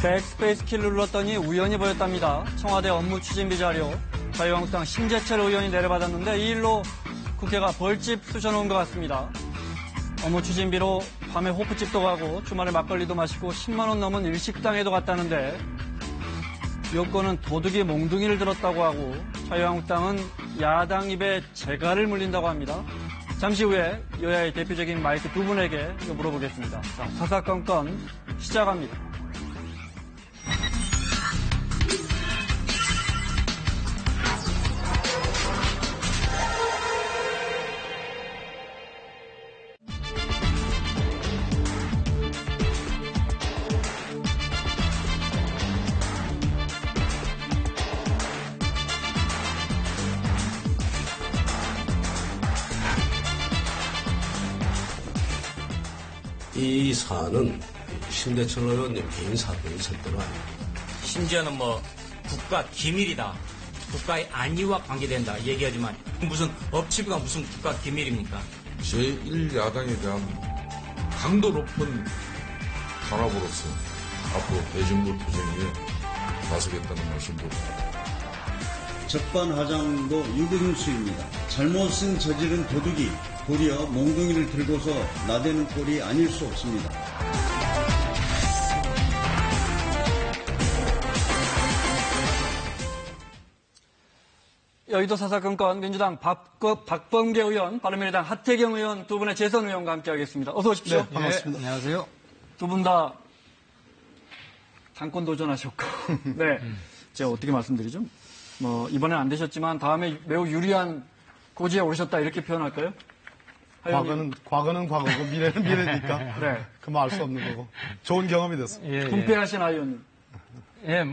백스페이스 키를 눌렀더니 우연히 보였답니다. 청와대 업무추진비 자료, 자유한국당 신재철 의원이 내려받았는데 이 일로 국회가 벌집 쑤셔놓은 것 같습니다. 업무추진비로 밤에 호프집도 가고 주말에 막걸리도 마시고 10만 원 넘은 일식당에도 갔다는데 여권은 도둑이 몽둥이를 들었다고 하고 자유한국당은 야당 입에 재갈을 물린다고 합니다. 잠시 후에 여야의 대표적인 마이크 두 분에게 물어보겠습니다. 자, 사사건건 시작합니다. 이 사안은 신재철 의원님 개인 사건이 절대로 아닙니다. 심지어는 국가 기밀이다. 국가의 안위와 관계된다 얘기하지만 무슨 업체가 무슨 국가 기밀입니까? 제1야당에 대한 강도 높은 탄압으로서 앞으로 대정부 투쟁에 나서겠다는 말씀도 적반하장도 유등수입니다. 잘못은 저지른 도둑이 도리어 몽둥이를 들고서 나대는 꼴이 아닐 수 없습니다. 여의도 사사건건 민주당 박범계 의원, 바른미래당 하태경 의원 두 분의 재선 의원과 함께하겠습니다. 어서 오십시오. 네, 반갑습니다. 안녕하세요. 두 분 다 당권 도전하셨고, 네, 제가 어떻게 말씀드리죠? 이번엔 안 되셨지만 다음에 매우 유리한 고지에 오르셨다 이렇게 표현할까요? 과거는 과거고 미래는 미래니까. 네. 그만 알 수 없는 거고. 좋은 경험이 됐습니다. 분패하신 의원님. 예,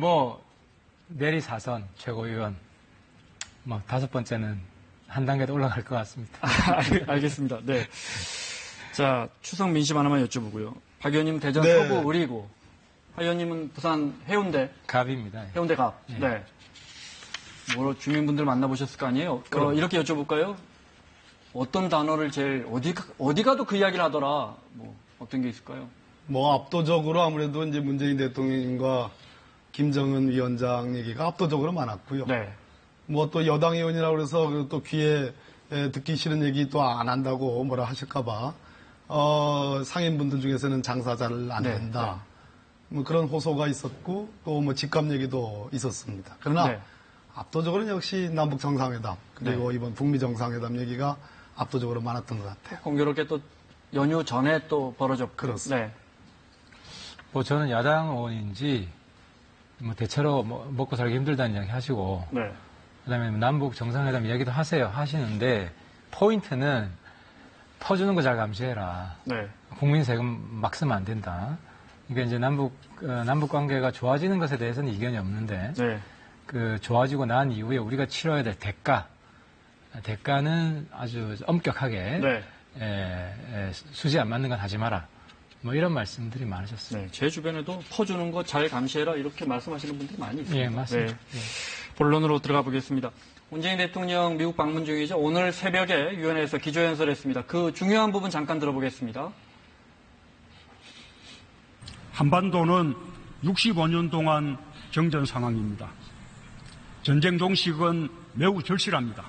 내리 4선 최고위원. 5번째는 한 단계 더 올라갈 것 같습니다. 알겠습니다. 네. 자, 추석 민심 하나만 여쭤보고요. 박 의원님 대전 네. 서구 의리고, 박 의원님은 부산 해운대. 갑입니다. 해운대 갑. 네. 주민분들 만나보셨을 거 아니에요? 이렇게 여쭤볼까요? 어떤 단어를 제일, 어디 가도 그 이야기를 하더라. 어떤 게 있을까요? 압도적으로 아무래도 이제 문재인 대통령과 김정은 위원장 얘기가 압도적으로 많았고요. 네. 또 여당 의원이라고 그래서 또 귀에 듣기 싫은 얘기 또 안 한다고 뭐라 하실까봐, 상인분들 중에서는 장사 잘 안 된다. 그런 호소가 있었고, 또 직감 얘기도 있었습니다. 그러나 네. 압도적으로는 역시 남북 정상회담, 그리고 이번 북미 정상회담 얘기가 압도적으로 많았던 것 같아요. 공교롭게 또 연휴 전에 또 벌어졌고. 그렇습니다. 네. 저는 야당 의원인지, 대체로 먹고 살기 힘들다는 이야기 하시고, 네. 그 다음에 남북 정상회담 이야기도 하시는데, 포인트는 퍼주는 거 잘 감시해라. 네. 국민 세금 막 쓰면 안 된다. 그러니까 이제 남북 관계가 좋아지는 것에 대해서는 이견이 없는데, 네. 좋아지고 난 이후에 우리가 치러야 될 대가는 아주 엄격하게, 네. 수지 안 맞는 건 하지 마라. 이런 말씀들이 많으셨습니다. 네. 제 주변에도 퍼주는 거 잘 감시해라 이렇게 말씀하시는 분들이 많이 있습니다. 예, 맞습니다. 네. 본론으로 들어가 보겠습니다. 문재인 대통령 미국 방문 중이죠. 오늘 새벽에 유엔에서 기조연설했습니다. 그 중요한 부분 잠깐 들어보겠습니다. 한반도는 65년 동안 정전 상황입니다. 전쟁 종식은 매우 절실합니다.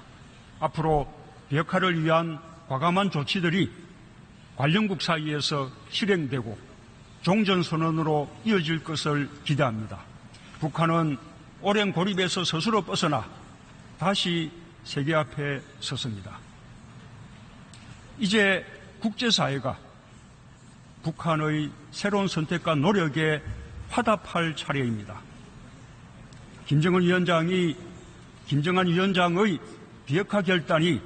앞으로 비핵화를 위한 과감한 조치들이 관련국 사이에서 실행되고 종전선언으로 이어질 것을 기대합니다. 북한은 오랜 고립에서 스스로 벗어나 다시 세계 앞에 섰습니다. 이제 국제사회가 북한의 새로운 선택과 노력에 화답할 차례입니다. 김정은 위원장의 비핵화 결단이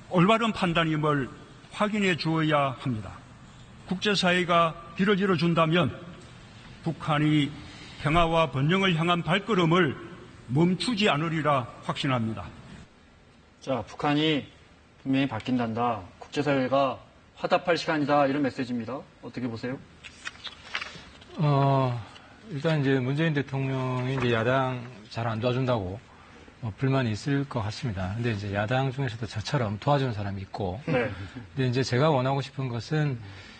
올바른 판단임을 확인해 주어야 합니다. 국제사회가 길을 열어준다면 북한이 평화와 번영을 향한 발걸음을 멈추지 않으리라 확신합니다. 자, 북한이 분명히 바뀐단다. 국제사회가 화답할 시간이다. 이런 메시지입니다. 어떻게 보세요? 일단 이제 문재인 대통령이 이제 야당 잘 안 도와준다고 불만이 있을 것 같습니다. 근데 이제 야당 중에서도 저처럼 도와주는 사람이 있고. 네. 근데 이제 제가 원하고 싶은 것은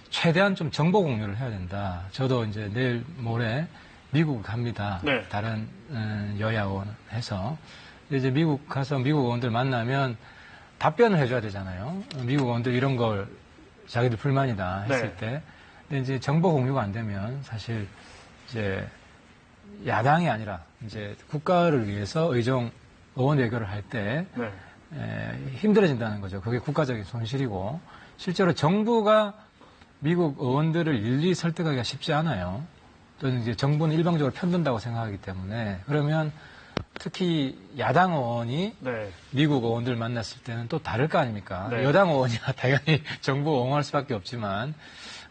최대한 좀 정보 공유를 해야 된다. 저도 이제 내일 모레 미국 갑니다. 네. 다른 여야 의원 해서 이제 미국 가서 미국 의원들 만나면 답변을 해줘야 되잖아요. 미국 의원들 이런 걸 자기들 불만이다 했을 네. 때, 근데 이제 정보 공유가 안 되면 사실 이제 야당이 아니라 이제 국가를 위해서 의정 의원 외교를 할 때 네. 힘들어진다는 거죠. 그게 국가적인 손실이고 실제로 정부가 미국 의원들을 일일이 설득하기가 쉽지 않아요. 또는 이제 정부는 일방적으로 편든다고 생각하기 때문에 그러면 특히 야당 의원이 네. 미국 의원들 만났을 때는 또 다를 거 아닙니까? 네. 여당 의원이야 당연히 정부 옹호할 수밖에 없지만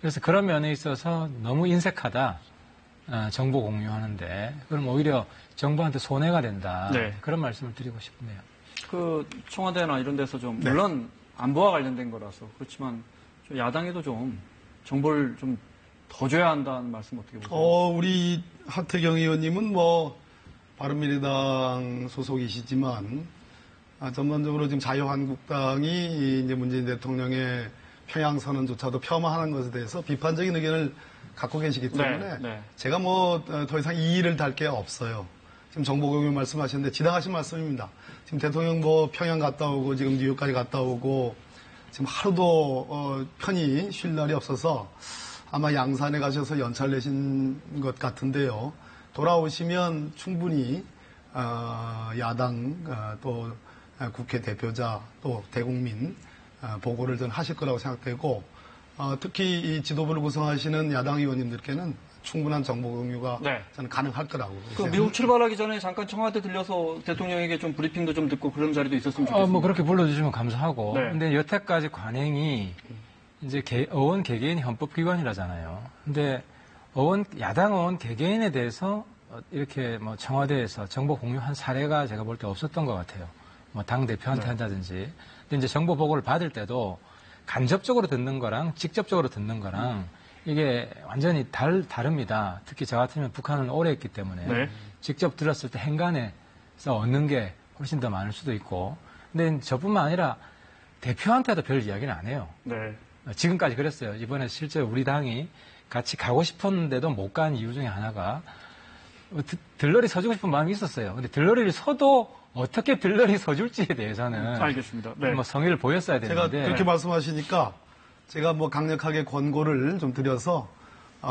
그래서 그런 면에 있어서 너무 인색하다. 정보 공유하는데 그럼 오히려 정부한테 손해가 된다. 네. 그런 말씀을 드리고 싶네요. 그 청와대나 이런 데서 좀 물론 안보와 관련된 거라서 그렇지만 좀 야당에도 좀 정보를 좀 더 줘야 한다는 말씀 어떻게 보세요? 우리 하태경 의원님은 뭐 바른미래당 소속이시지만 전반적으로 지금 자유한국당이 이제 문재인 대통령의 평양 선언조차도 폄하하는 것에 대해서 비판적인 의견을 갖고 계시기 때문에 네. 제가 뭐 더 이상 이의를 달 게 없어요. 지금 정보공유 말씀하셨는데 지당하신 말씀입니다. 지금 대통령 뭐 평양 갔다 오고 지금 뉴욕까지 갔다 오고 지금 하루도 편히 쉴 날이 없어서 아마 양산에 가셔서 연차를 내신 것 같은데요. 돌아오시면 충분히 야당 또 국회 대표자 또 대국민 보고를 전 하실 거라고 생각되고 특히 이 지도부를 구성하시는 야당 의원님들께는 충분한 정보 공유가 네. 저는 가능할 거라고. 그 미국 출발하기 전에 잠깐 청와대 들려서 대통령에게 좀 브리핑도 좀 듣고 그런 자리도 있었으면 좋겠습니다. 뭐 그렇게 불러주시면 감사하고. 네. 근데 여태까지 관행이 이제 의원 개개인이 헌법기관이라잖아요. 근데 야당 의원 개개인에 대해서 이렇게 뭐 청와대에서 정보 공유한 사례가 제가 볼 때 없었던 것 같아요. 뭐 당 대표한테 네. 한다든지. 근데 이제 정보 보고를 받을 때도 간접적으로 듣는 거랑 직접적으로 듣는 거랑 이게 완전히 다릅니다. 특히 저 같으면 북한을 오래 했기 때문에 네. 직접 들었을 때 행간에서 얻는 게 훨씬 더 많을 수도 있고. 근데 저뿐만 아니라 대표한테도 별 이야기는 안 해요. 네. 지금까지 그랬어요. 이번에 실제 우리 당이 같이 가고 싶었는데도 못 간 이유 중에 하나가 들러리 서주고 싶은 마음이 있었어요. 근데 들러리를 서도 어떻게 들러리 서줄지에 대해서는 알겠습니다. 네. 뭐 성의를 보였어야 제가 되는데 그렇게 말씀하시니까 제가 뭐 강력하게 권고를 좀 드려서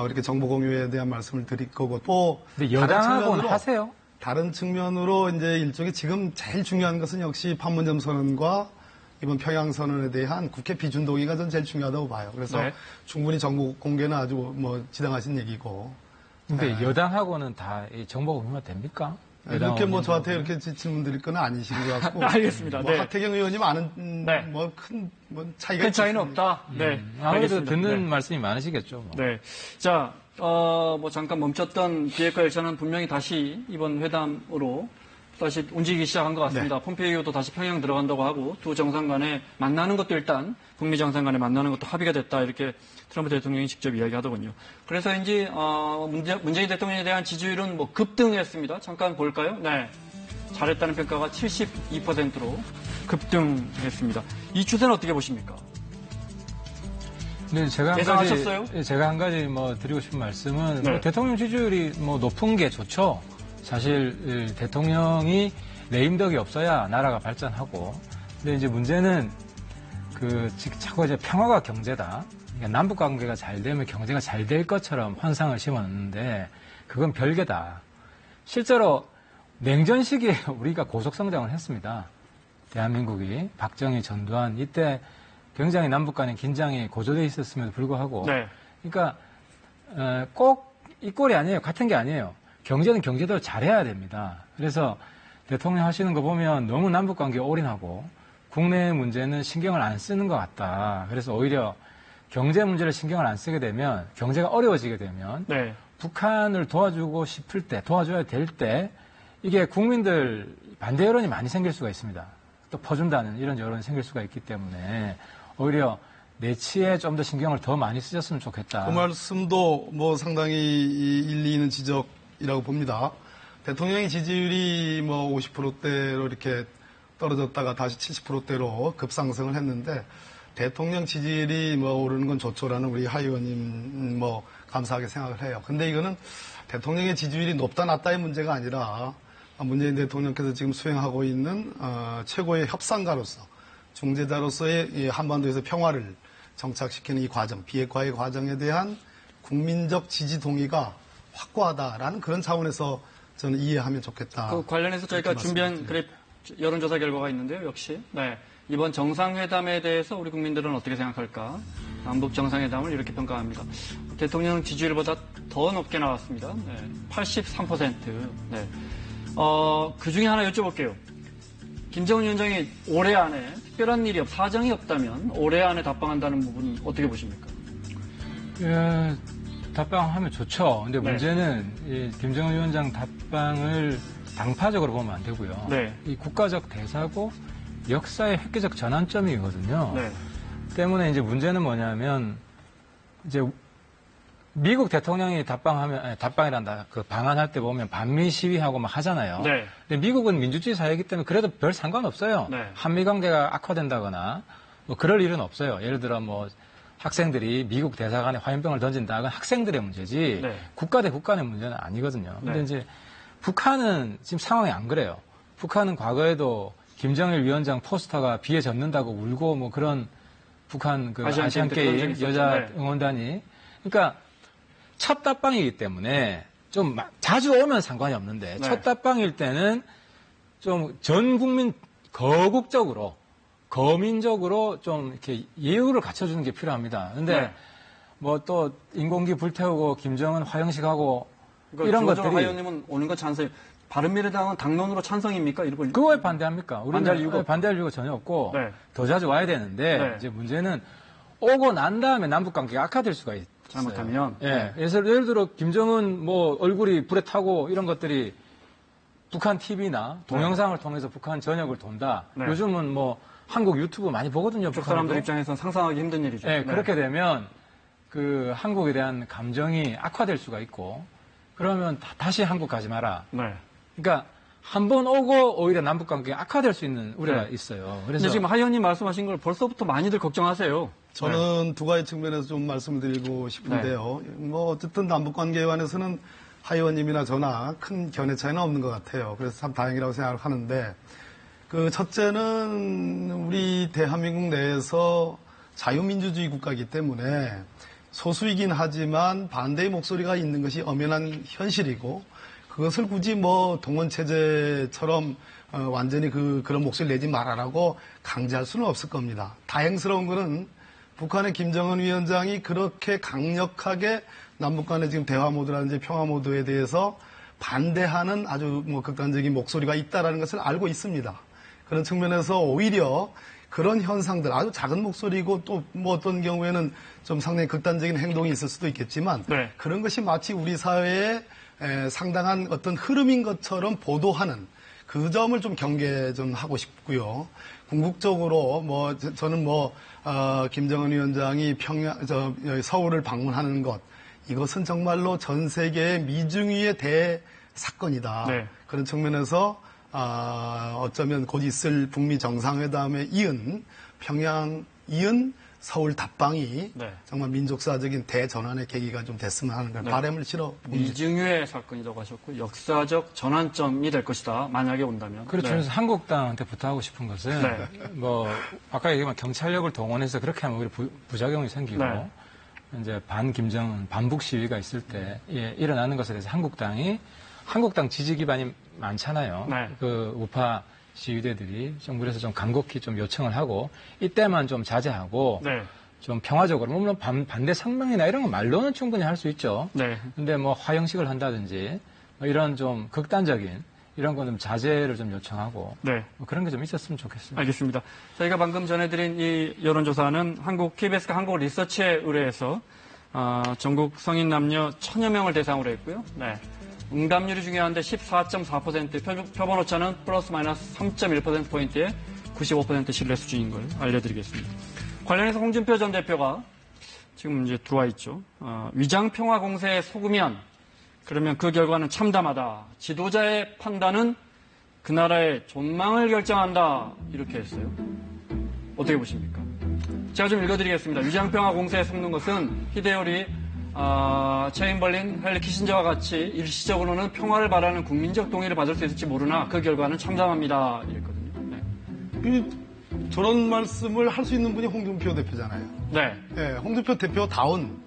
이렇게 정보 공유에 대한 말씀을 드릴 거고 또 근데 다른 여당하고는 측면으로- 하세요. 다른 측면으로 이제 일종의 지금 제일 중요한 것은 역시 판문점 선언과 이번 평양 선언에 대한 국회 비준 동의가 전 제일 중요하다고 봐요. 그래서 네. 충분히 정보 공개는 아주 뭐 지당하신 얘기고. 근데 여당하고는 다 이 정보 공유가 됩니까? 이렇게 뭐 저한테 이렇게 질문 드릴 건 아니신 것 같고. 알겠습니다. 뭐 네. 하태경 의원님 아는 네. 뭐 큰 차이가 큰 차이는 있겠습니까? 없다. 네. 아무래도 알겠습니다. 듣는 네. 말씀이 많으시겠죠. 뭐. 네. 자, 뭐 잠깐 멈췄던 비핵화 열차는 분명히 다시 이번 회담으로 다시 움직이기 시작한 것 같습니다. 폼페이오도 다시 평양 들어간다고 하고 두 정상 간에 만나는 것도 일단 북미 정상 간에 만나는 것도 합의가 됐다 이렇게 트럼프 대통령이 직접 이야기하더군요. 그래서인지 문재인 대통령에 대한 지지율은 뭐 급등했습니다. 잠깐 볼까요? 네. 잘했다는 평가가 72%로 급등했습니다. 이 추세는 어떻게 보십니까? 네, 예상하셨어요? 제가 한 가지 뭐 드리고 싶은 말씀은 네. 뭐 대통령 지지율이 뭐 높은 게 좋죠. 사실 대통령이 내임덕이 없어야 나라가 발전하고. 근데 이제 문제는 자꾸 이제 평화가 경제다. 그러니까 남북 관계가 잘 되면 경제가 잘 될 것처럼 환상을 심었는데 그건 별개다. 실제로 냉전 시기에 우리가 고속 성장을 했습니다. 대한민국이 박정희, 전두환 이때 굉장히 남북 간의 긴장이 고조돼 있었음에도 불구하고 네. 그러니까 꼭 이 꼴이 아니에요. 같은 게 아니에요. 경제는 경제대로 잘해야 됩니다. 그래서 대통령 하시는 거 보면 너무 남북 관계에 올인하고 국내 문제는 신경을 안 쓰는 것 같다. 그래서 오히려 경제 문제를 신경을 안 쓰게 되면 경제가 어려워지게 되면 네. 북한을 도와주고 싶을 때 도와줘야 될 때 이게 국민들 반대 여론이 많이 생길 수가 있습니다. 또 퍼준다는 이런 여론이 생길 수가 있기 때문에 오히려 내치에 좀 더 신경을 더 많이 쓰셨으면 좋겠다. 그 말씀도 뭐 상당히 일리 있는 지적이라고 봅니다. 대통령의 지지율이 뭐 50%대로 이렇게 떨어졌다가 다시 70%대로 급상승을 했는데 대통령 지지율이 뭐 오르는 건 좋죠라는 우리 하 의원님 뭐 감사하게 생각을 해요. 근데 이거는 대통령의 지지율이 높다 낮다의 문제가 아니라 문재인 대통령께서 지금 수행하고 있는 최고의 협상가로서 중재자로서의 이 한반도에서 평화를 정착시키는 이 과정, 비핵화의 과정에 대한 국민적 지지 동의가 확고하다라는 그런 차원에서 저는 이해하면 좋겠다. 그 관련해서 저희가 준비한 그래프 여론조사 결과가 있는데요. 역시 이번 정상회담에 대해서 우리 국민들은 어떻게 생각할까? 남북 정상회담을 이렇게 평가합니다. 대통령 지지율보다 더 높게 나왔습니다. 83%. 그 중에 하나 여쭤볼게요. 김정은 위원장이 올해 안에 특별한 일이 사정이 없다면 올해 안에 답방한다는 부분 어떻게 보십니까? 예, 답방하면 좋죠. 근데 문제는 이 김정은 위원장 답방을 당파적으로 보면 안 되고요. 이 국가적 대사고 역사의 획기적 전환점이거든요. 때문에 이제 문제는 뭐냐면 이제 미국 대통령이 답방이란다. 그 방한할 때 보면 반미 시위하고 막 하잖아요. 근데 미국은 민주주의 사회이기 때문에 그래도 별 상관없어요. 한미 관계가 악화된다거나 뭐 그럴 일은 없어요. 예를 들어 뭐 학생들이 미국 대사관에 화염병을 던진다. 그건 학생들의 문제지 국가 대 국간의 문제는 아니거든요. 근데 이제 북한은 지금 상황이 안 그래요. 북한은 과거에도 김정일 위원장 포스터가 비에 젖는다고 울고 뭐 그런 북한 그 아시안 게임 여자 응원단이 그러니까 첫 답방이기 때문에 좀 자주 오면 상관이 없는데 첫 답방일 때는 좀 전 국민 거국적으로 거민적으로 좀 이렇게 예우를 갖춰주는 게 필요합니다. 근데 뭐 또 인공기 불태우고 김정은 화형식하고 이런 것들이 하의원님은 오는 거 찬성. 바른미래당은 당론으로 찬성입니까? 이런 그거에 반대합니까? 우리는 반대할 이유가 전혀 없고 더 자주 와야 되는데 이제 문제는 오고 난 다음에 남북 관계가 악화될 수가 있어요. 잘못하면. 예를 들어 김정은 뭐 얼굴이 불에 타고 이런 것들이 북한 TV나 동영상을 통해서 북한 전역을 돈다. 요즘은 뭐 한국 유튜브 많이 보거든요. 북 사람들 입장에서는 상상하기 힘든 일이죠. 그렇게 되면 그 한국에 대한 감정이 악화될 수가 있고 그러면 다시 한국 가지 마라. 그러니까 한 번 오고 오히려 남북 관계가 악화될 수 있는 우려가 있어요. 그래서 지금 하 의원님 말씀하신 걸 벌써부터 많이들 걱정하세요. 저는 두 가지 측면에서 좀 말씀을 드리고 싶은데요. 뭐 어쨌든 남북 관계에 관해서는 하 의원님이나 저나 큰 견해 차이는 없는 것 같아요. 그래서 참 다행이라고 생각을 하는데 그 첫째는 우리 대한민국 내에서 자유민주주의 국가이기 때문에 소수이긴 하지만 반대의 목소리가 있는 것이 엄연한 현실이고 그것을 굳이 뭐 동원체제처럼 완전히 그런 목소리를 내지 말아라고 강제할 수는 없을 겁니다. 다행스러운 거는 북한의 김정은 위원장이 그렇게 강력하게 남북 간의 지금 대화 모드라든지 평화 모드에 대해서 반대하는 아주 뭐 극단적인 목소리가 있다라는 것을 알고 있습니다. 그런 측면에서 오히려 그런 현상들, 아주 작은 목소리고 또 뭐 어떤 경우에는 좀 상당히 극단적인 행동이 있을 수도 있겠지만 그런 것이 마치 우리 사회에 상당한 어떤 흐름인 것처럼 보도하는 그 점을 좀 경계 좀 하고 싶고요. 궁극적으로 뭐 저는 뭐 김정은 위원장이 서울을 방문하는 것 이것은 정말로 전 세계의 미중위의 대사건이다. 그런 측면에서 어쩌면 곧 있을 북미 정상회담에 이은 평양 이은 서울 답방이 정말 민족사적인 대전환의 계기가 좀 됐으면 하는 그런 바람을 실어 봅니다. 미중유의 사건이라고 하셨고 역사적 전환점이 될 것이다. 만약에 온다면. 그렇죠. 그래서 한국당한테 부탁하고 싶은 것은 뭐 아까 얘기한 경찰력을 동원해서 그렇게 하면 오히려 부작용이 생기고 이제 반김정은 반북 시위가 있을 때 일어나는 것에 대해서 한국당 지지 기반이 많잖아요. 그 우파 시위대들이 정부에서 좀 간곡히 좀 요청을 하고 이때만 좀 자제하고 좀 평화적으로 물론 반대 성명이나 이런 거 말로는 충분히 할 수 있죠. 근데 뭐 화형식을 한다든지 뭐 이런 좀 극단적인 이런 거는 자제를 좀 요청하고 뭐 그런 게 좀 있었으면 좋겠습니다. 알겠습니다. 저희가 방금 전해드린 이 여론조사는 KBS가 한국 리서치에 의뢰해서 전국 성인 남녀 1000여 명을 대상으로 했고요. 응답률이 중요한데 14.4%, 표본 오차는 플러스 마이너스 3.1%포인트의 95% 신뢰 수준인 걸 알려드리겠습니다. 관련해서 홍준표 전 대표가 지금 이제 들어와 있죠. 위장평화 공세에 속으면 그러면 그 결과는 참담하다. 지도자의 판단은 그 나라의 존망을 결정한다. 이렇게 했어요. 어떻게 보십니까? 제가 좀 읽어드리겠습니다. 위장평화 공세에 속는 것은 히데요리 체인벌린, 헨리 키신저와 같이 일시적으로는 평화를 바라는 국민적 동의를 받을 수 있을지 모르나 그 결과는 참담합니다. 이랬거든요. 네. 저런 말씀을 할 수 있는 분이 홍준표 대표잖아요. 네. 네, 홍준표 대표다운,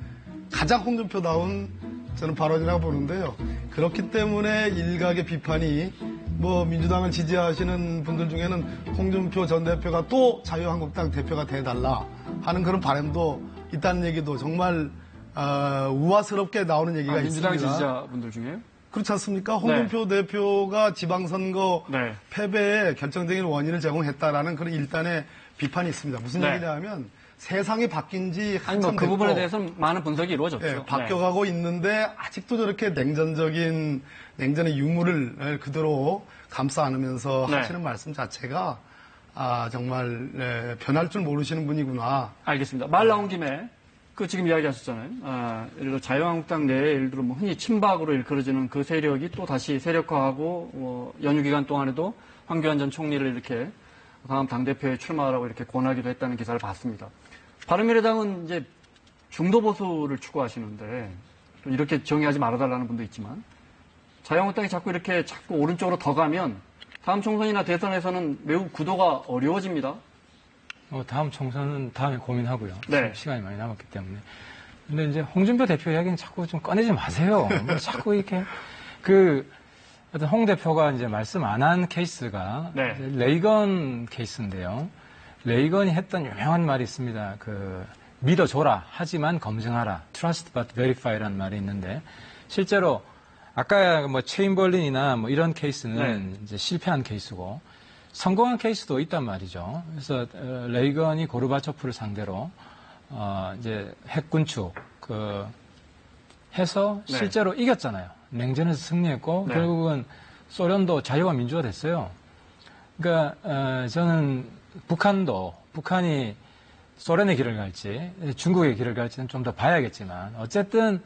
가장 홍준표다운 저는 발언이라고 보는데요. 그렇기 때문에 일각의 비판이 뭐 민주당을 지지하시는 분들 중에는 홍준표 전 대표가 또 자유한국당 대표가 돼달라 하는 그런 바람도 있다는 얘기도 정말 우아스럽게 나오는 얘기가 민주당 있습니다. 지지자분들 중에요? 그렇지 않습니까? 홍준표 대표가 지방선거 네. 패배에 결정적인 원인을 제공했다라는 그런 일단의 비판이 있습니다. 무슨 네. 얘기냐 하면 세상이 바뀐 지 아니, 한참 그 부분에 됐고 대해서는 많은 분석이 이루어졌죠. 예, 바뀌어가고 있는데 아직도 저렇게 냉전의 유무를 그대로 감싸 안으면서 네. 하시는 말씀 자체가 정말 변할 줄 모르시는 분이구나. 알겠습니다. 말 나온 김에 그 지금 이야기하셨잖아요. 예를 들어 자유한국당 내에 예를 들어 뭐 흔히 친박으로 일컬어지는 그 세력이 또 다시 세력화하고 연휴 기간 동안에도 황교안 전 총리를 이렇게 다음 당대표에 출마하라고 이렇게 권하기도 했다는 기사를 봤습니다. 바른미래당은 이제 중도 보수를 추구하시는데 좀 이렇게 정의하지 말아달라는 분도 있지만 자유한국당이 자꾸 오른쪽으로 더 가면 다음 총선이나 대선에서는 매우 구도가 어려워집니다. 다음 총선은 다음에 고민하고요. 네. 시간이 많이 남았기 때문에. 근데 이제 홍준표 대표 이야기는 자꾸 좀 꺼내지 마세요. 뭐 자꾸 이렇게 어떤 홍 대표가 이제 말씀 안 한 케이스가 네. 레이건 케이스인데요. 레이건이 했던 유명한 말이 있습니다. 믿어줘라. 하지만 검증하라. Trust but verify라는 말이 있는데 실제로 아까 뭐 체인벌린이나 뭐 이런 케이스는 이제 실패한 케이스고 성공한 케이스도 있단 말이죠. 그래서 레이건이 고르바초프를 상대로 이제 핵군축 해서 실제로 이겼잖아요. 냉전에서 승리했고 결국은 소련도 자유와 민주화 됐어요. 그러니까 저는 북한이 소련의 길을 갈지 중국의 길을 갈지는 좀 더 봐야겠지만 어쨌든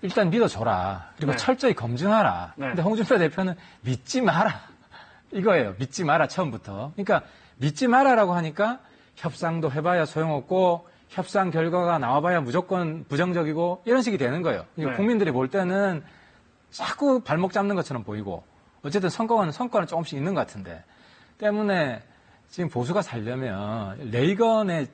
일단 믿어줘라. 그리고 철저히 검증하라. 근데 홍준표 대표는 믿지 마라. 이거예요. 믿지 마라, 처음부터. 그러니까 믿지 마라라고 하니까 협상도 해봐야 소용없고 협상 결과가 나와봐야 무조건 부정적이고 이런 식이 되는 거예요. 그러니까 국민들이 볼 때는 자꾸 발목 잡는 것처럼 보이고 어쨌든 성과는 조금씩 있는 것 같은데 때문에 지금 보수가 살려면 레이건의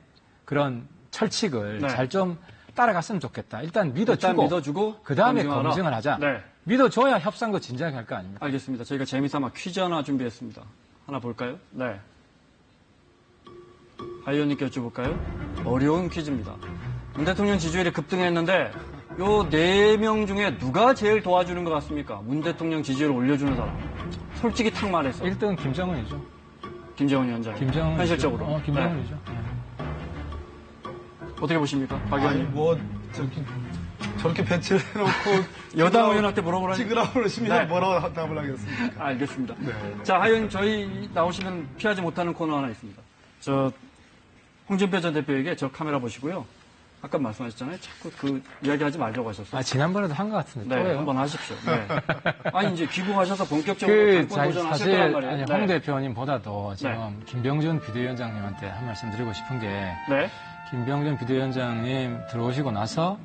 그런 철칙을 잘 좀 따라갔으면 좋겠다. 일단 믿어주고 그 다음에 검증을 하자. 네. 믿어줘야 협상도 진작에 할 거 아닙니까? 알겠습니다. 저희가 재미삼아 퀴즈 하나 준비했습니다. 하나 볼까요? 네. 하 의원님께 여쭤볼까요? 어려운 퀴즈입니다. 문 대통령 지지율이 급등했는데 요 4명 중에 누가 제일 도와주는 것 같습니까? 문 대통령 지지율을 올려주는 사람. 솔직히 탁 말해서. 1등은 김정은이죠. 김정은 위원장. 현실적으로. 김정은이죠. 네. 어떻게 보십니까? 박 의원님. 저렇게 배치를 해놓고 여당 의원한테 물어보라니. 지그라우로 시민이 뭐라고 답을 하겠습니까? 알겠습니다. 자, 하 의원님, 저희 나오시면 피하지 못하는 코너 하나 있습니다. 홍준표 전 대표에게 저 카메라 보시고요. 아까 말씀하셨잖아요. 자꾸 이야기하지 말자고 하셨어요. 지난번에도 한 것 같은데. 네, 또요? 한번 하십시오. 네. 아니, 이제 귀국하셔서 본격적으로 당권 도전하실 거란 말이에요. 홍 대표님보다도 지금 김병준 비대위원장님한테 한 말씀 드리고 싶은 게 김병준 비대위원장님 들어오시고 나서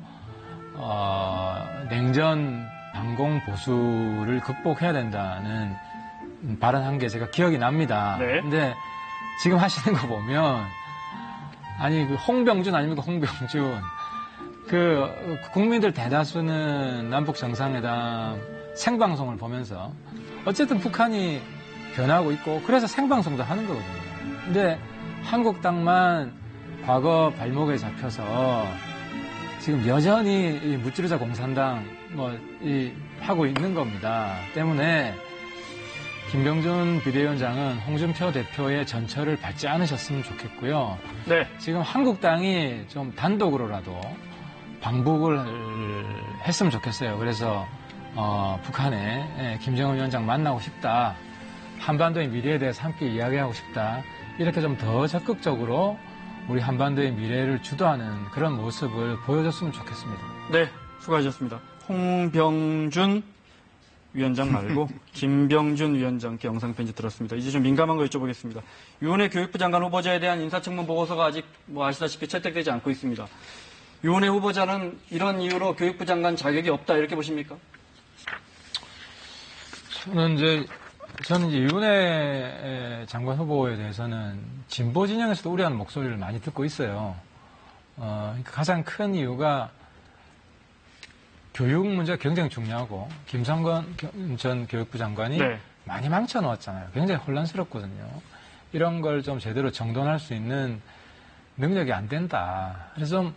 냉전 반공 보수를 극복해야 된다는 발언한 게 제가 기억이 납니다. 근데 지금 하시는 거 보면 홍병준 아닙니까? 홍병준. 국민들 대다수는 남북 정상회담 생방송을 보면서 어쨌든 북한이 변하고 있고 그래서 생방송도 하는 거거든요. 근데 한국당만 과거 발목에 잡혀서 지금 여전히 이 무찌르자 공산당 하고 있는 겁니다. 때문에 김병준 비대위원장은 홍준표 대표의 전철을 밟지 않으셨으면 좋겠고요. 지금 한국당이 좀 단독으로라도 방북을 했으면 좋겠어요. 그래서 북한에 김정은 위원장 만나고 싶다. 한반도의 미래에 대해서 함께 이야기하고 싶다. 이렇게 좀 더 적극적으로 우리 한반도의 미래를 주도하는 그런 모습을 보여줬으면 좋겠습니다. 네, 수고하셨습니다. 홍병준 위원장 말고 김병준 위원장께 영상편지 들었습니다. 이제 좀 민감한 거 여쭤보겠습니다. 유은혜 교육부 장관 후보자에 대한 인사청문 보고서가 아직 아시다시피 채택되지 않고 있습니다. 유은혜 후보자는 이런 이유로 교육부 장관 자격이 없다 이렇게 보십니까? 저는 이제 유은혜 장관 후보에 대해서는 진보 진영에서도 우려하는 목소리를 많이 듣고 있어요. 그러니까 가장 큰 이유가 교육 문제가 굉장히 중요하고 김상건 전 교육부 장관이 네. 많이 망쳐놓았잖아요. 굉장히 혼란스럽거든요. 이런 걸 좀 제대로 정돈할 수 있는 능력이 안 된다. 그래서 좀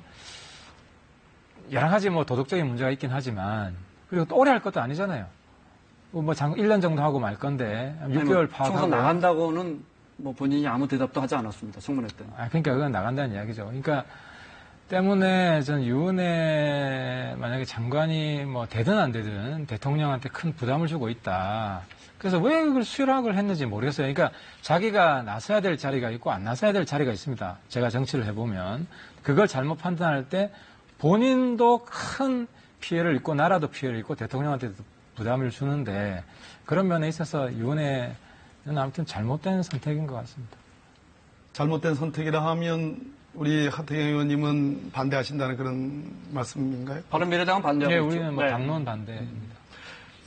여러 가지 뭐 도덕적인 문제가 있긴 하지만 그리고 또 오래 할 것도 아니잖아요. 1년 정도 하고 말 건데 6개월 파악하고. 총선 나간다고는 뭐 본인이 아무 대답도 하지 않았습니다. 청문회 때는. 그러니까 그건 나간다는 이야기죠. 그러니까 때문에 전 유은혜 만약에 장관이 뭐 되든 안 되든 대통령한테 큰 부담을 주고 있다. 그래서 왜 그걸 수락을 했는지 모르겠어요. 그러니까 자기가 나서야 될 자리가 있고 안 나서야 될 자리가 있습니다. 제가 정치를 해보면 그걸 잘못 판단할 때 본인도 큰 피해를 입고 나라도 피해를 입고 대통령한테도 부담을 주는데 그런 면에 있어서 유은혜는 아무튼 잘못된 선택인 것 같습니다. 잘못된 선택이라 하면 우리 하태경 의원님은 반대하신다는 그런 말씀인가요? 바른미래당은 반대하고 네, 있죠. 우리는 뭐 네. 당론 반대입니다.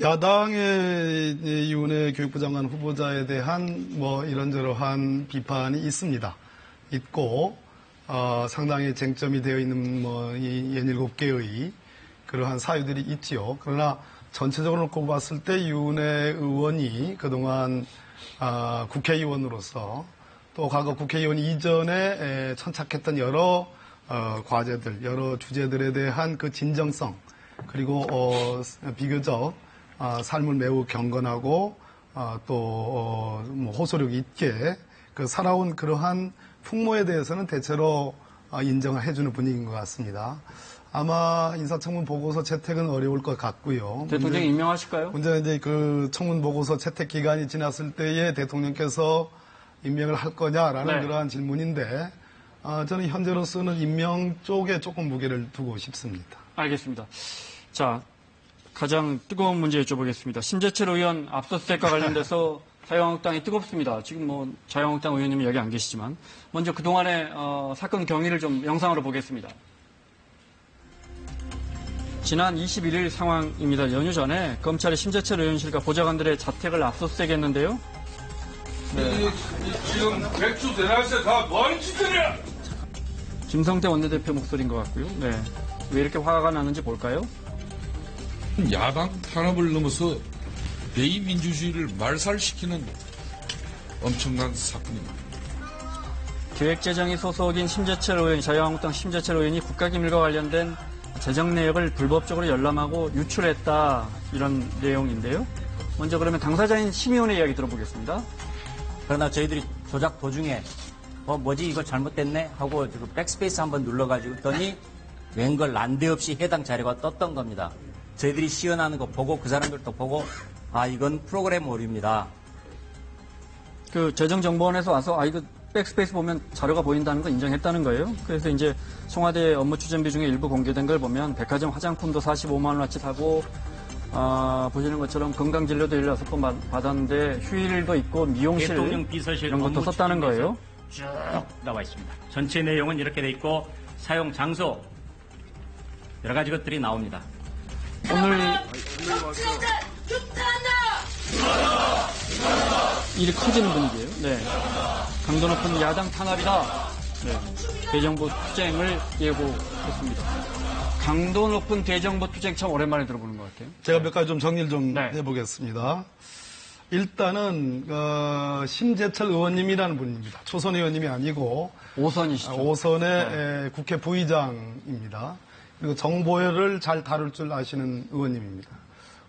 야당의 유은혜 교육부 장관 후보자에 대한 뭐 이런저러한 비판이 있습니다. 있고 상당히 쟁점이 되어 있는 뭐 이 67개의 그러한 사유들이 있지요. 그러나 전체적으로 놓고 봤을 때 유은혜 의원이 그동안 국회의원으로서 또 과거 국회의원 이전에 천착했던 여러 과제들, 여러 주제들에 대한 그 진정성 그리고 비교적 삶을 매우 경건하고 또 뭐 호소력 있게 그 살아온 그러한 풍모에 대해서는 대체로 인정을 해주는 분위기인 것 같습니다. 아마 인사청문 보고서 채택은 어려울 것 같고요. 대통령이 임명하실까요? 문제는 이제 그 청문 보고서 채택 기간이 지났을 때에 대통령께서 임명을 할 거냐라는 네. 그러한 질문인데 저는 현재로서는 임명 쪽에 조금 무게를 두고 싶습니다. 알겠습니다. 자, 가장 뜨거운 문제 여쭤보겠습니다. 심재철 의원 압수수색과 관련돼서 자유한국당이 뜨겁습니다. 지금 뭐 자유한국당 의원님이 여기 안 계시지만 먼저 그동안의 사건 경위를 좀 영상으로 보겠습니다. 지난 21일 상황입니다. 연휴 전에 검찰이 심재철 의원실과 보좌관들의 자택을 압수수색했는데요. 네. 지금 백수 대낮에 다 뭐하는 짓이냐? 김성태 원내대표 목소리인 것 같고요. 네. 왜 이렇게 화가 나는지 볼까요? 야당 탄압을 넘어서 대의민주주의를 말살시키는 엄청난 사건입니다. 기획재정위 소속인 심재철 의원, 자유한국당 심재철 의원이 국가기밀과 관련된 재정 내역을 불법적으로 열람하고 유출했다 이런 내용인데요. 먼저 그러면 당사자인 심의원의 이야기 들어보겠습니다. 그러나 저희들이 조작 도중에 뭐지 이거 잘못됐네 하고 지금 백스페이스 한번 눌러가지고 했더니 웬걸 난데없이 해당 자료가 떴던 겁니다. 저희들이 시연하는 거 보고 그 사람들도 보고 이건 프로그램 오류입니다. 그 재정정보원에서 와서 이거 백스페이스 보면 자료가 보인다는 거 인정했다는 거예요. 그래서 이제 청와대 업무 추진비 중에 일부 공개된 걸 보면 백화점 화장품도 45만 원어치 사고 보시는 것처럼 건강진료도 16번 받았는데 휴일도 있고 미용실 대통령 비서실 이런 것도 썼다는 거예요. 쭉 나와 있습니다. 전체 내용은 이렇게 돼 있고 사용 장소 여러 가지 것들이 나옵니다. 오늘 일이 커지는 분위기예요. 네. 강도 높은 야당 탄압이다. 네. 대정부 투쟁을 예고했습니다. 강도 높은 대정부 투쟁 참 오랜만에 들어보는 것 같아요. 제가 몇 가지 좀 정리를 좀 네. 해보겠습니다. 일단은 심재철 의원님이라는 분입니다. 초선 의원님이 아니고 5선이시죠. 5선의 국회 부의장입니다. 그리고 정보를 잘 다룰 줄 아시는 의원님입니다.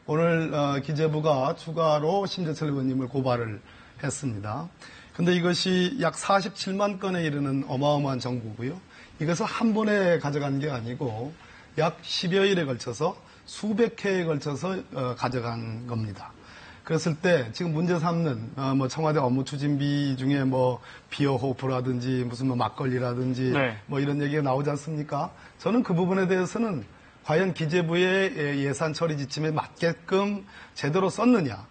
오늘 기재부가 추가로 심재철 의원님을 고발을 했습니다. 근데 이것이 약 47만 건에 이르는 어마어마한 정보고요. 이것을 한 번에 가져간 게 아니고 약 10여일에 걸쳐서 수백 회에 걸쳐서 가져간 겁니다. 그랬을 때 지금 문제 삼는 뭐 청와대 업무 추진비 중에 뭐 비어호프라든지 무슨 뭐 막걸리라든지 네. 뭐 이런 얘기가 나오지 않습니까? 저는 그 부분에 대해서는 과연 기재부의 예산 처리 지침에 맞게끔 제대로 썼느냐.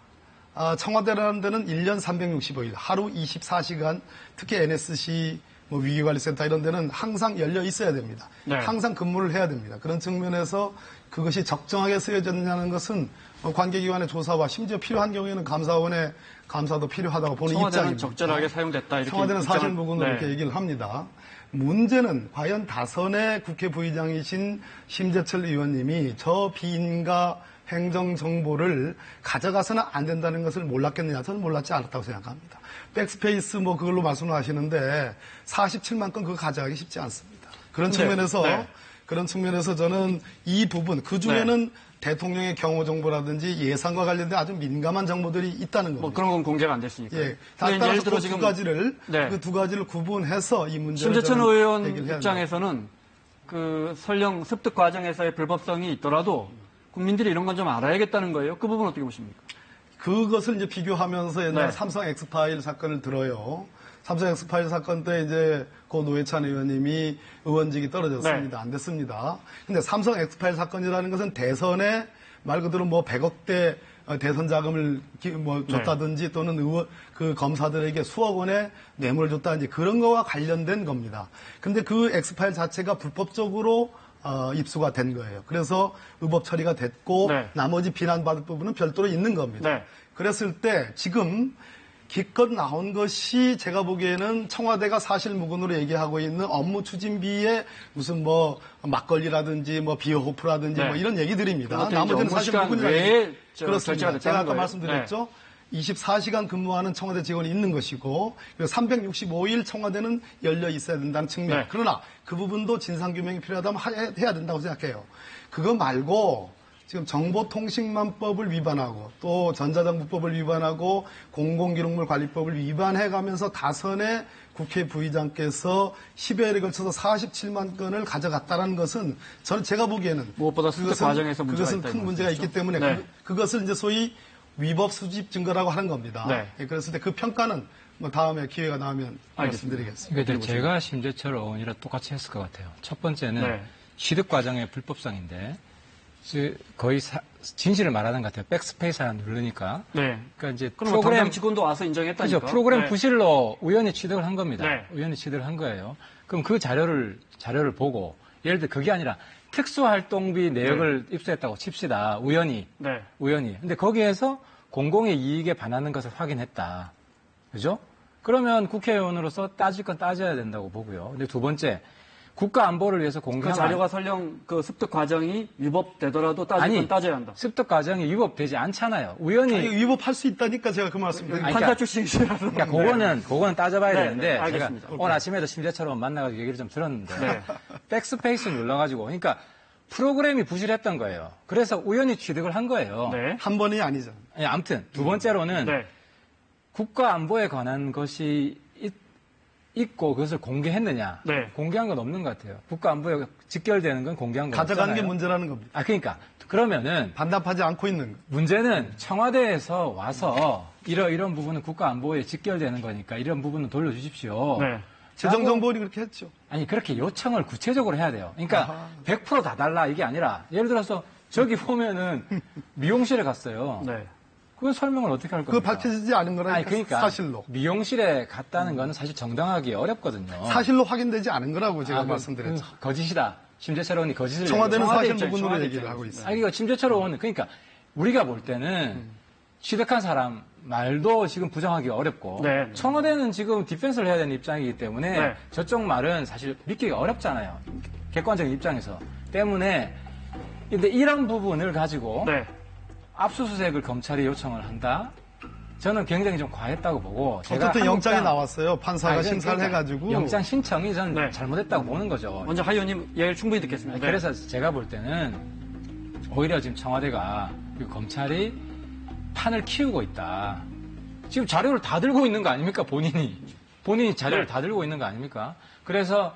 청와대라는 데는 1년 365일, 하루 24시간, 특히 NSC 뭐 위기관리센터 이런 데는 항상 열려 있어야 됩니다. 네. 항상 근무를 해야 됩니다. 그런 측면에서 그것이 적정하게 쓰여졌냐는 것은 관계기관의 조사와 심지어 필요한 경우에는 감사원의 감사도 필요하다고 보는 청와대는 입장입니다. 적절하게 사용됐다 이렇게 청와대는 입장을- 사실무근으로 네. 이렇게 얘기를 합니다. 문제는 과연 다선의 국회 부의장이신 심재철 의원님이 저 비인가 행정정보를 가져가서는 안 된다는 것을 몰랐겠느냐. 저는 몰랐지 않았다고 생각합니다. 백스페이스 뭐 그걸로 말씀을 하시는데 47만 건 그거 가져가기 쉽지 않습니다. 그런 측면에서 네. 그런 측면에서 저는 이 부분 그 중에는 대통령의 경호 정보라든지 예산과 관련된 아주 민감한 정보들이 있다는 겁니다. 뭐 그런 건 공개가 안 됐으니까. 예. 근데 따라서 예를 들어 그 지금 두 가지를 네. 그 두 가지를 구분해서 이 문제를 심재천 저는 의원 얘기를 해야 입장에서는 그 설령 습득 과정에서의 불법성이 있더라도 국민들이 이런 건 좀 알아야겠다는 거예요. 그 부분 어떻게 보십니까? 그것을 이제 비교하면서 옛날 네. 삼성 엑스파일 사건을 들어요. 삼성 엑스파일 사건 때 이제 고 노회찬 의원님이 의원직이 떨어졌습니다. 네. 안 됐습니다. 근데 삼성 엑스파일 사건이라는 것은 대선에 말 그대로 뭐 100억대 대선 자금을 뭐 줬다든지 또는 의원 그 검사들에게 수억 원의 뇌물을 줬다든지 그런 거와 관련된 겁니다. 근데 그 엑스파일 자체가 불법적으로 입수가 된 거예요. 그래서 의법 처리가 됐고 네. 나머지 비난받을 부분은 별도로 있는 겁니다. 네. 그랬을 때 지금 기껏 나온 것이 제가 보기에는 청와대가 사실무근으로 얘기하고 있는 업무 추진비에 무슨 뭐 막걸리라든지 뭐 비어호프라든지 네. 뭐 이런 얘기들입니다. 그것도 이제 나머지는 업무 시간 사실무근이라는 외에 얘기. 저 그렇습니다. 결제가 제가 됐다는 아까 거예요. 말씀드렸죠. 24시간 근무하는 청와대 직원이 있는 것이고 365일 청와대는 열려 있어야 된다는 측면. 네. 그러나 그 부분도 진상규명이 필요하다면 해야 된다고 생각해요. 그거 말고 지금 정보통신망법을 위반하고 또 전자정보법을 위반하고 공공기록물 관리법을 위반해가면서 다선의 국회 부의장께서 10여일에 걸쳐서 47만 건을 가져갔다는 것은 제가 보기에는 무엇보다 습득 과정에서 문제가 그것은 있다는 큰 문제가 말씀이시죠? 있기 때문에 네. 그것을 이제 소위 위법 수집 증거라고 하는 겁니다. 네. 예, 그랬을 때 그 평가는 뭐 다음에 기회가 나오면 알겠습니다. 말씀드리겠습니다. 그러니까 제가 심재철 의원이랑 똑같이 했을 것 같아요. 첫 번째는 네. 취득 과정의 불법성인데 거의 진실을 말하는 것 같아요. 백스페이스 하나 누르니까. 네. 그러니까 이제 그럼 뭐 담당 직원도 와서 인정했다니까. 그렇죠. 프로그램 네. 부실로 우연히 취득을 한 겁니다. 네. 우연히 취득을 한 거예요. 그럼 그 자료를 보고 예를 들어 그게 아니라 특수활동비 내역을 입수했다고 칩시다. 우연히. 네. 근데 거기에서 공공의 이익에 반하는 것을 확인했다. 그죠? 그러면 국회의원으로서 따질 건 따져야 된다고 보고요. 근데 두 번째, 국가 안보를 위해서 그 공개한 자료가 설령 그 습득 과정이 위법되더라도 따질 건 따져야 한다. 습득 과정이 위법되지 않잖아요. 우연히 아니, 위법할 수 있다니까 제가 그 말씀드린 아니, 판사 그러니까- 출신이시라서. 그러니까 그거는 따져봐야 네, 되는데 네, 제가 알겠습니다. 오늘 아침에도 심재처럼 만나가지고 얘기를 좀 들었는데 네. 백스페이스 눌러가지고 그러니까 프로그램이 부실했던 거예요. 그래서 우연히 취득을 한 거예요. 네. 한 번이 아니죠. 예, 아무튼 두 번째로는 네. 국가 안보에 관한 것이 있고 그것을 공개했느냐? 네. 공개한 건 없는 것 같아요. 국가 안보에 직결되는 건 공개한 거 가져가는 게 없잖아요. 문제라는 겁니다. 그러니까 그러면은 반납하지 않고 있는 거. 문제는 청와대에서 와서 이런 부분은 국가 안보에 직결되는 거니까 이런 부분은 돌려주십시오. 네. 재정정보원이 그렇게 했죠. 아니 그렇게 요청을 구체적으로 해야 돼요. 그러니까 100% 다 달라 이게 아니라 예를 들어서 저기 보면은 미용실에 갔어요. 네. 그건 설명을 어떻게 할 그거 겁니까? 밝혀지지 않은 거라니까 아니 그러니까 사실로. 미용실에 갔다는 거는 사실 정당하기 어렵거든요. 사실로 확인되지 않은 거라고 제가 그 말씀드렸죠. 거짓이다. 심재철 의원이 거짓을 청와대는 얘기해요. 사실무근으로 청와대 얘기를 입장에서. 하고 있어요. 아니 이거 심재철 의원은 그러니까 우리가 볼 때는 취득한 사람 말도 지금 부정하기 어렵고 네. 청와대는 지금 디펜스를 해야 되는 입장이기 때문에 네. 저쪽 말은 사실 믿기가 어렵잖아요. 객관적인 입장에서 때문에 근데 이런 부분을 가지고 네. 압수수색을 검찰이 요청을 한다. 저는 굉장히 좀 과했다고 보고 제가 어쨌든 영장이 한국당- 나왔어요. 판사가 아니, 심사를 그러니까 해가지고 영장 신청이 전 네. 잘못했다고 보는 거죠. 먼저 하 의원님 얘기를 충분히 듣겠습니다. 네. 그래서 제가 볼 때는 오히려 지금 청와대가 그리고 검찰이 판을 키우고 있다. 지금 자료를 다 들고 있는 거 아닙니까? 본인이 자료를 네. 다 들고 있는 거 아닙니까? 그래서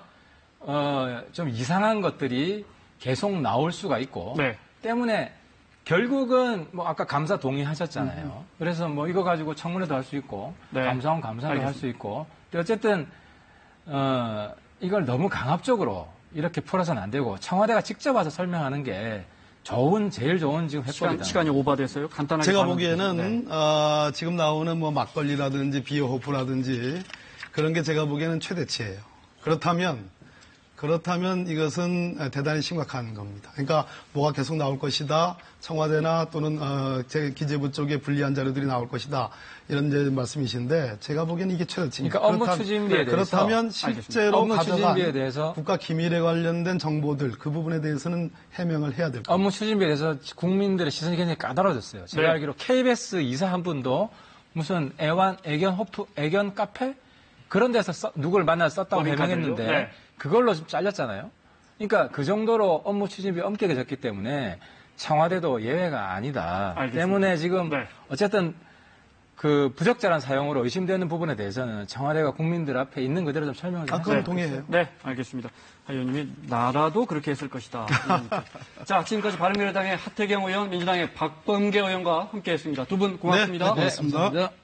좀 이상한 것들이 계속 나올 수가 있고 네. 때문에 결국은 뭐 아까 감사 동의하셨잖아요. 그래서 뭐 이거 가지고 청문회도 할 수 있고 네. 감사원 감사도 할 수 있고 근데 어쨌든 이걸 너무 강압적으로 이렇게 풀어서는 안 되고 청와대가 직접 와서 설명하는 게 제일 좋은 지금 해법이다. 시간이 오버됐어요. 간단하게. 제가 반응 보기에는 주세요. 지금 나오는 뭐 막걸리라든지 비어호프라든지 그런 게 제가 보기에는 최대치예요. 그렇다면 이것은 대단히 심각한 겁니다. 그러니까 뭐가 계속 나올 것이다. 청와대나 또는 제 기재부 쪽에 불리한 자료들이 나올 것이다. 이런 이제 말씀이신데 제가 보기에는 이게 최저치입니다. 그러니까 업무 추진비에 대해서 그렇다면 실제로 업무 가져간 추진비에 대해서 국가 기밀에 관련된 정보들 그 부분에 대해서는 해명을 해야 될 겁니다. 업무 추진비에 대해서 국민들의 시선이 굉장히 까다로워졌어요. 제가 알기로 KBS 이사 한 분도 무슨 애견 카페 그런 데서 누굴 만나서 썼다고 해명했는데 네. 그걸로 좀 잘렸잖아요. 그러니까 그 정도로 업무 추진비 엄격해졌기 때문에 청와대도 예외가 아니다. 알겠습니다. 때문에 지금 네. 어쨌든 그 부적절한 사용으로 의심되는 부분에 대해서는 청와대가 국민들 앞에 있는 그대로 좀 설명을 좀 그건 해주세요. 동의해요. 네, 알겠습니다. 하 의원님이 나라도 그렇게 했을 것이다. 자, 지금까지 바른미래당의 하태경 의원, 민주당의 박범계 의원과 함께했습니다. 두 분 고맙습니다. 네, 고맙습니다. 감사합니다.